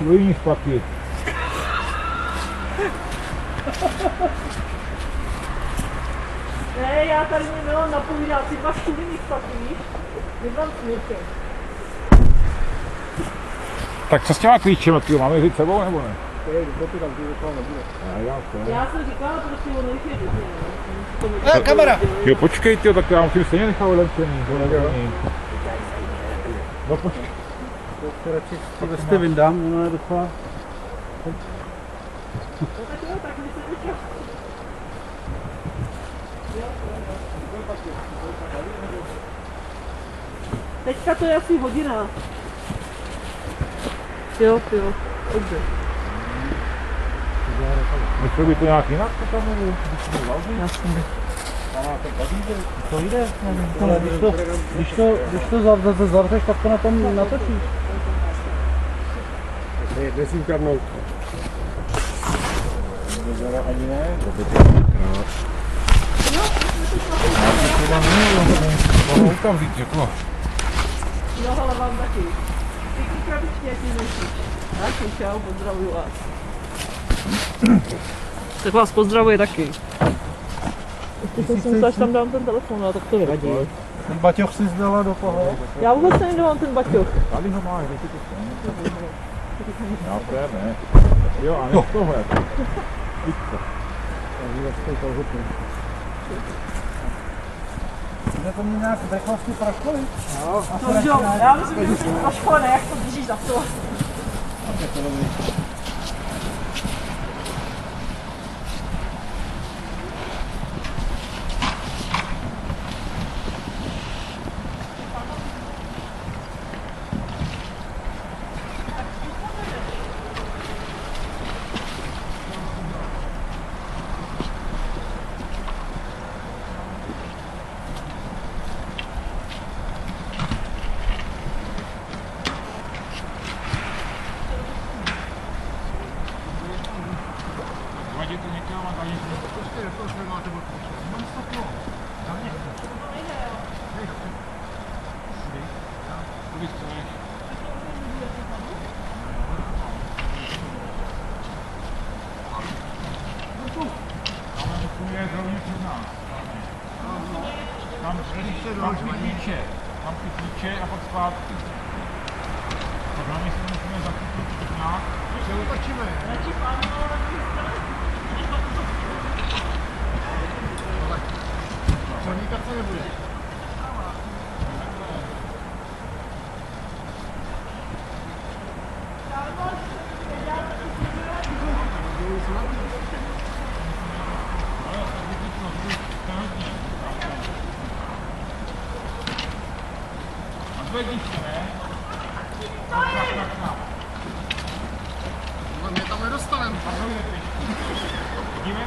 do jiný špaky. Ne, já tady mě Milan napovídá, ty máš kuliný špaky, víš? Nemám směrky. Tak co s těma klíčema, ty máme jít sebou nebo ne? Já jsem říkala, prostě ono jich je hodně. Kamera! Jo, počkej, tyjo, tak já musím stejně nechat odemčený. No počkej. Radši si vesty vyndám, ona je docela... Teďka to je asi hodina. Jo, dobře. Myslel by to nějak jinak, to tam nebo? Jasně. To jde, ale když to zavřeš, tak to na tom natočíš. Jde si ukradnout. Ani ne, to by to krát. Mohu tam vzít, řeklo. Jo, ale vám taky. Ty krabičky, jak ji nosíš. Tak, čau, pozdravuju vás. Tak vás pozdravuje taky. Ještě jsem si myslela, že tam dám ten telefon, ale tak to nevadí. Ten baťoch si zdala do toho. Já vůbec nevím, ten baťoch. Tady ho máš, kde ty to stane. Já právě ne. Jo, a ne tohle. Jde to mě nějak rychlosti praškolit? Jo, já myslím, že jsi na škole, ne, jak to držíš za to. Vadí to někam a tady to prostě jako se máte bod. Mám stopno. Tam nechci. To bys chceš. Tam je zrovna před nás. Tam ty klíče a pak zpátky. Tak hlavně si musíme zakupit nějak. My se otočíme. Proníkat se nebude. A to je díky, ne? Ale my tam nedostaneme. Vidíme?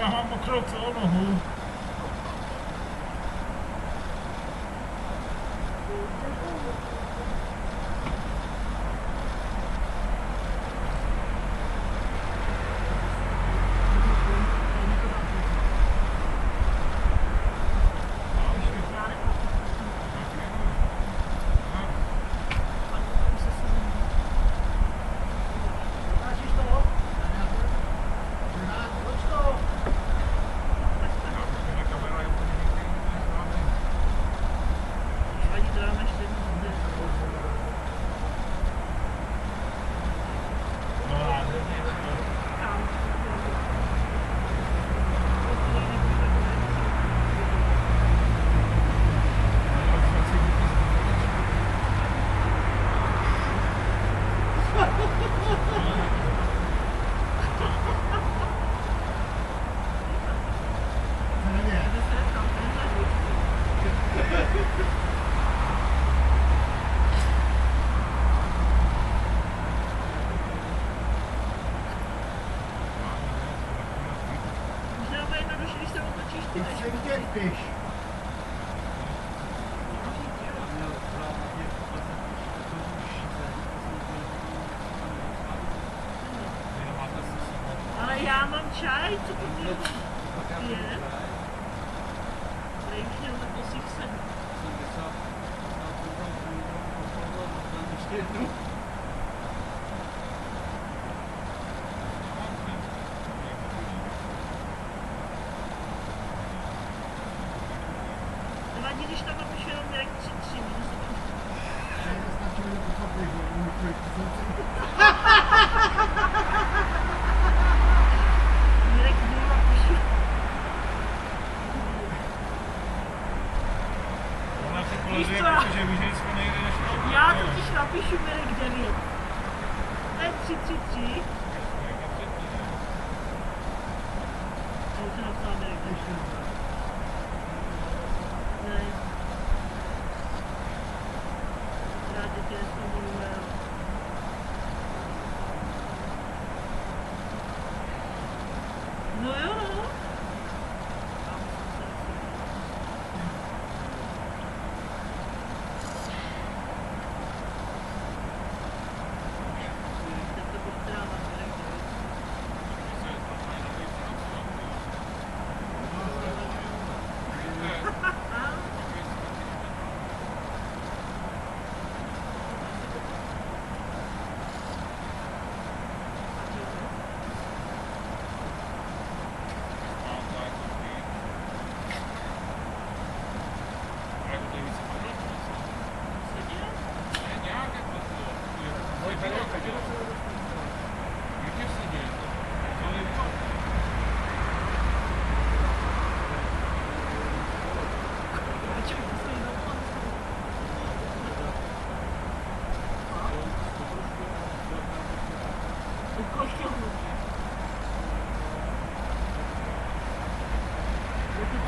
já mám mokrou celou nohu. Ale já mám čaj, co to je? Tady už měl na posích 7. Nevadí, když tam napíšu jenom Mirek 3-3, minus 8. Mirek 0 napíšu. Ona se Víš kolezuje, co? protože víš, že jsme nejde než Já totiž napíšu Mirek 9. To je 3-3-3. A už jsem napsala Mirek 9. Ne. Rád tě nespomínám. No jo, no. Teď to postrávám, Mirek 9.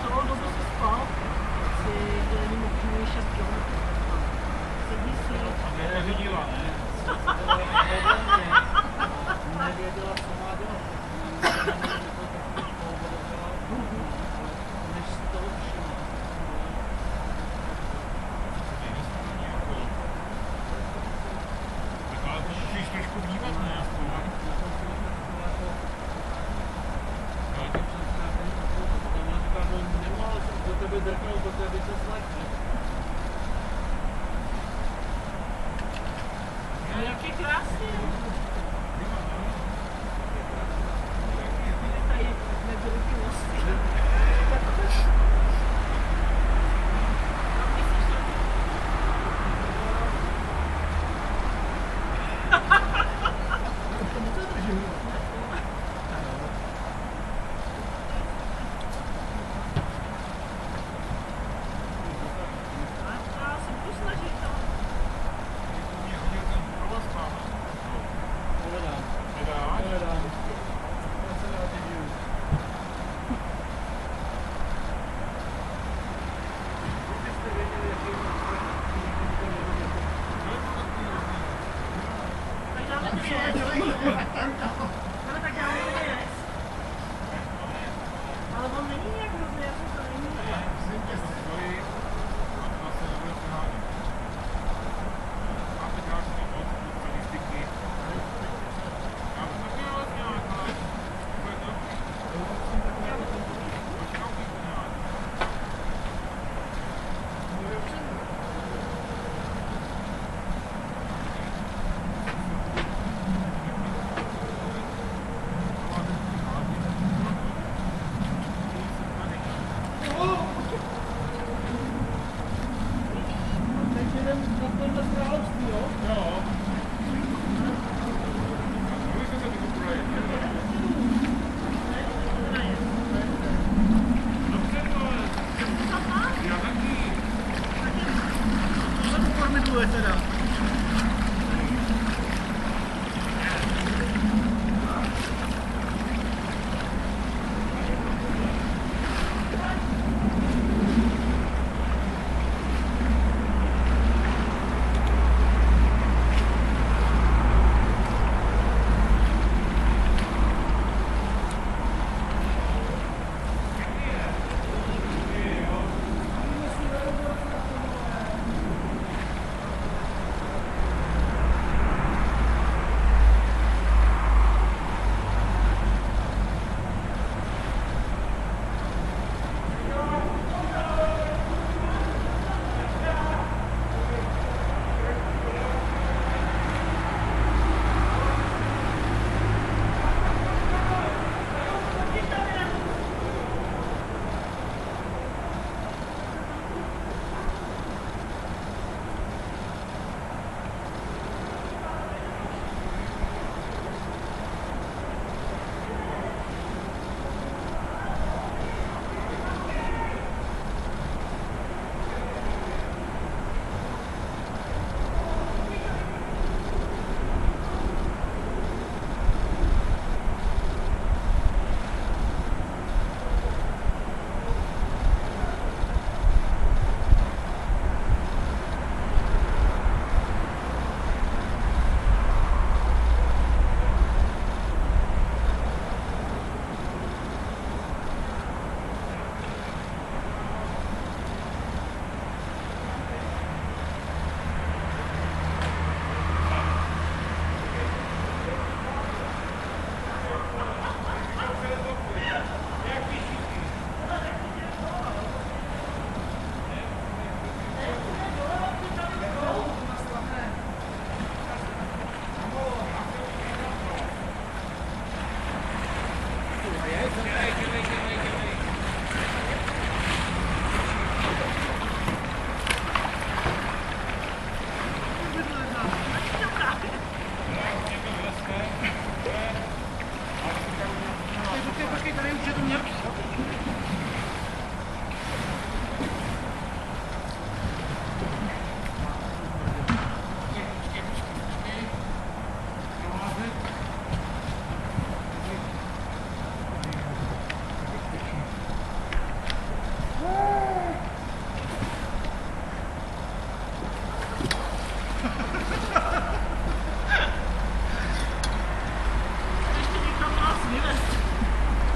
Celou dobu si spal, si dělení mohl 6 km. Sedí si. neřídila, ne? Nevěděla, co má dělat. Než si toho všimla. Tak ale to musíš trošku vnímat, ne? Nemohl jsem do tebe drknout, do tebe se zlekne. No jak je krásně. Tady nebyly ty mosty. Já se budu snažit, no. Mě hodil ten provaz tam. Povedám. Nedáš? Povedám. Já se rád divím. Kdybyste věděli, jaký Tak dáme to věc. Ale tak dáme to věc. tohle království, jo? Jo. Můžu se to vykupulit. Dobře to je. Já taky. Co to formidluje teda?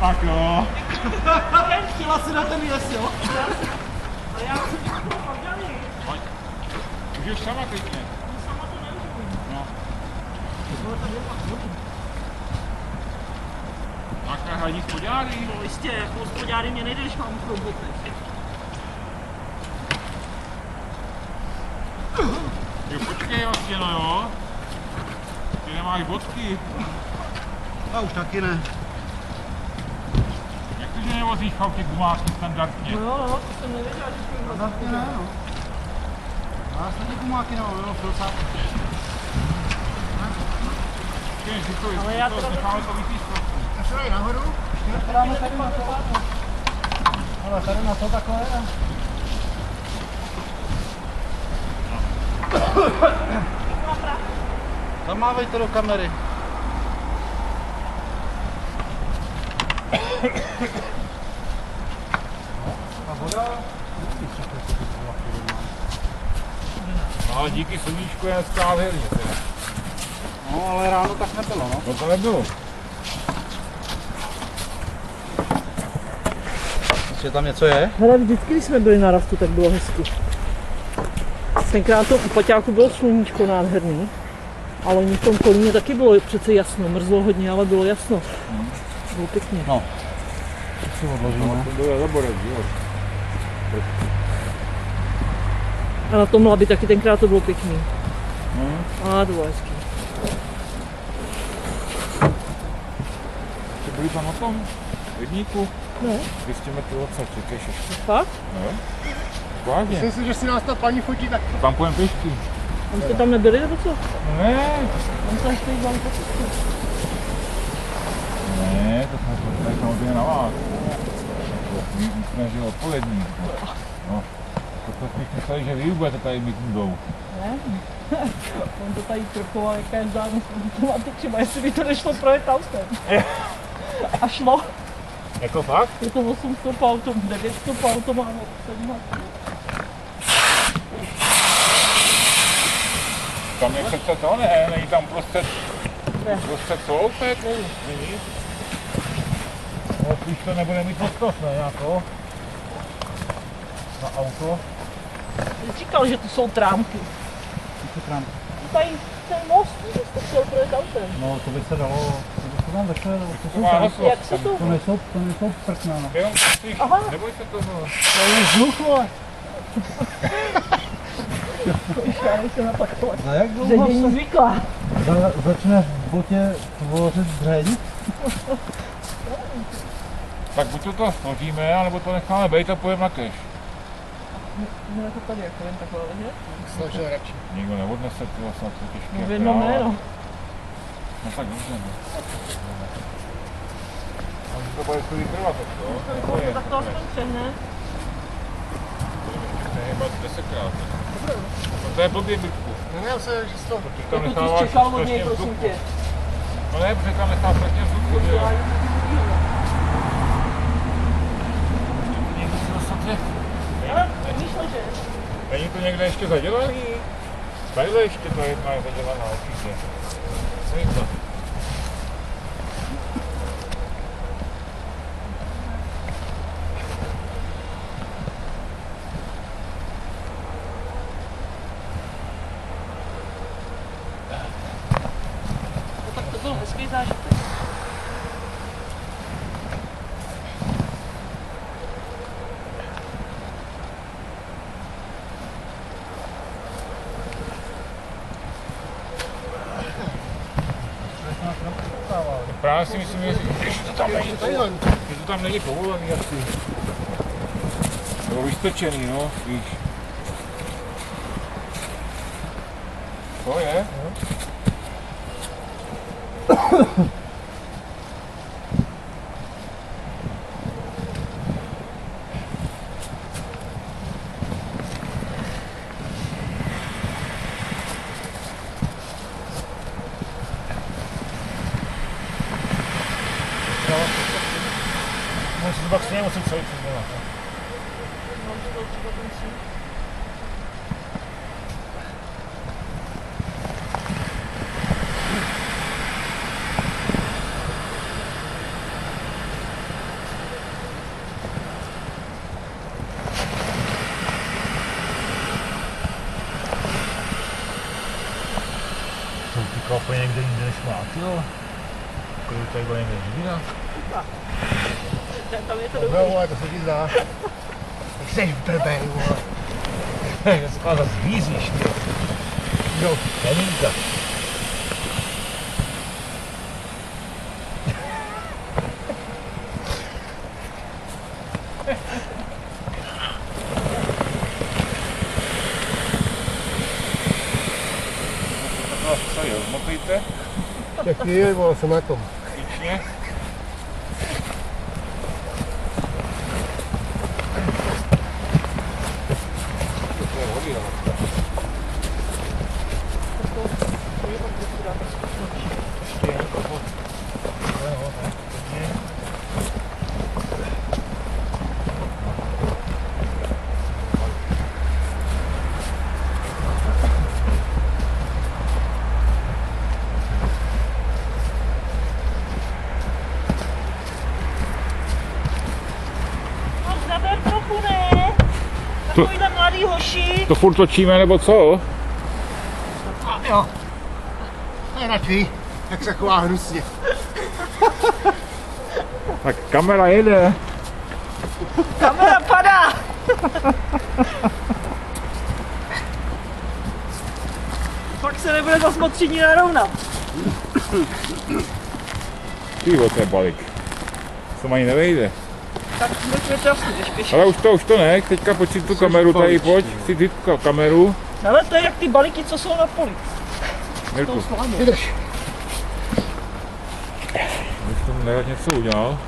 Tak jo. Chtěla si na ten jes, jo? A já jsem to pardali. Pojď. Můžeš sama klidně. Sama to nemůžu. No. Tohle tady je pak Máš na hraní spodňáry? no jistě, jako hospodáři mě nejde, když mám roboty. Jo, počkej vlastně, no jo. Ty nemáš bodky. A už taky ne. Jak to, že nevozíš v autě gumáky standardně? No jo, no, to jsem nevěděla, že jsem Razantně ne, no. Já stejně gumáky nemám, jenom filcák. Počkej, si to, Ale já to teda necháme to vypíst trochu. A šel je nahoru? To dáme tady na to. Ale tady na to takhle je. Zamávejte do kamery. A voda? No, díky sluníčku je hezká v herně. No, ale ráno tak nebylo, no. No to nebylo. Ještě tam něco je? Hele, vždycky, když jsme byli na raftu, tak bylo hezky. Tenkrát to u Paťáku bylo sluníčko nádherný, ale oni v tom Kolíně taky bylo přece jasno, mrzlo hodně, ale bylo jasno. Bylo pěkně. No. To si odložíme. To bylo zaborec, jo. A na tom Labi taky tenkrát to bylo pěkný. A to bylo hezký. Jste byli tam na tom rybníku? Ne, 200 metrů odsud, čekej ještě. fakt? No. Vážně. Myslím si, že si nás ta paní fotí tak. Tam pojem pěšky. Vy jste tam nebyli nebo co? Ne, On tam stojí vám taky. ne, to jsme tady samozřejmě na vás. My jsme že odpovědní. No, to jsme mysleli, že vy budete tady mít nudou. Ne? On to tady trochoval, jaká je vzájemnost automatu, třeba jestli by to nešlo projet autem. A šlo. Jako fakt? Je to 8 stop auto, 9 stop auto máme 7. Tam je přece to, ne? Není tam prostřed sloupek? Není. No, spíš to nebude mít podkos, ne? Jako na auto. Jsi říkal, že to jsou trámky. Co trám? Tady ten most, že jste chtěl projet autem. No to by se dalo, to by se tam vešlo, to jsou má trám. Jak se to? To nejsou prkna, no. Jenom spíš, Aha. neboj se toho. To je vzduch, vole. Já nejsem na takové. Za jak Že dlouho není se zvyklá. začne v botě tvořit dřeň? Tak buď to složíme, anebo to necháme být a půjdeme na cash. No jako tady, jako jen takhle ležet. Složil radši. Nikdo neodnese ty snad to těžké. No v jednom jméno. No tak dobře. No. A to bude chvíli trvat, to je. Tak to aspoň přehne. Nehybat 10krát. No to je blbě, Bytku. Neměl se, že jsi to... Ty tam Jako ty necháváš jsi čekal od něj, strašně prosím vzduchu. tě. No ne, protože tam necháváš strašně vzduchu, že jo. Někdo si dostat Ale víš, že? Není to někde ještě zadělaný? Tadyhle ještě ta jedna je zadělaná určitě. Co je to? No tak to byl hezký zážitek. Právě si myslím, že to tam není povolený asi. Bylo vystrčený, no, víš. To je? Musím to pak s ním musím celý předělat. Mám to třeba ten síť. Jsou ty kopy někde jinde než máte, jo? Kolik tady bude někde živina? Tam je to No, dobrý. vole, to se ti zdá. Jak jsi blbej, vole. Já se vás zase vízíš, ty. Jo, Henninka. Co jo, zmotejte? Tak chvíli, vole, jsem na tom. Vnitřně. To je hodně, ale. Ještě jako pod. Jo, tak, hodně. No zaber trochu, ne? Takovýhle mladý hoši. To furt točíme, nebo co? A jo. Nejradši ví, jak se chová hnusně. Tak kamera jede. Kamera padá. Pak se nebude zas moc třídní narovnat. Ty to je balík. To ani nevejde. Tak buďme trafní, než pěší. Ale už to ne, teďka počít tu kameru tady, pojď, si ty kameru. Ale to je jak ty balíky, co jsou na poli. Mirku, Vydrž. když tomu nerad něco udělal,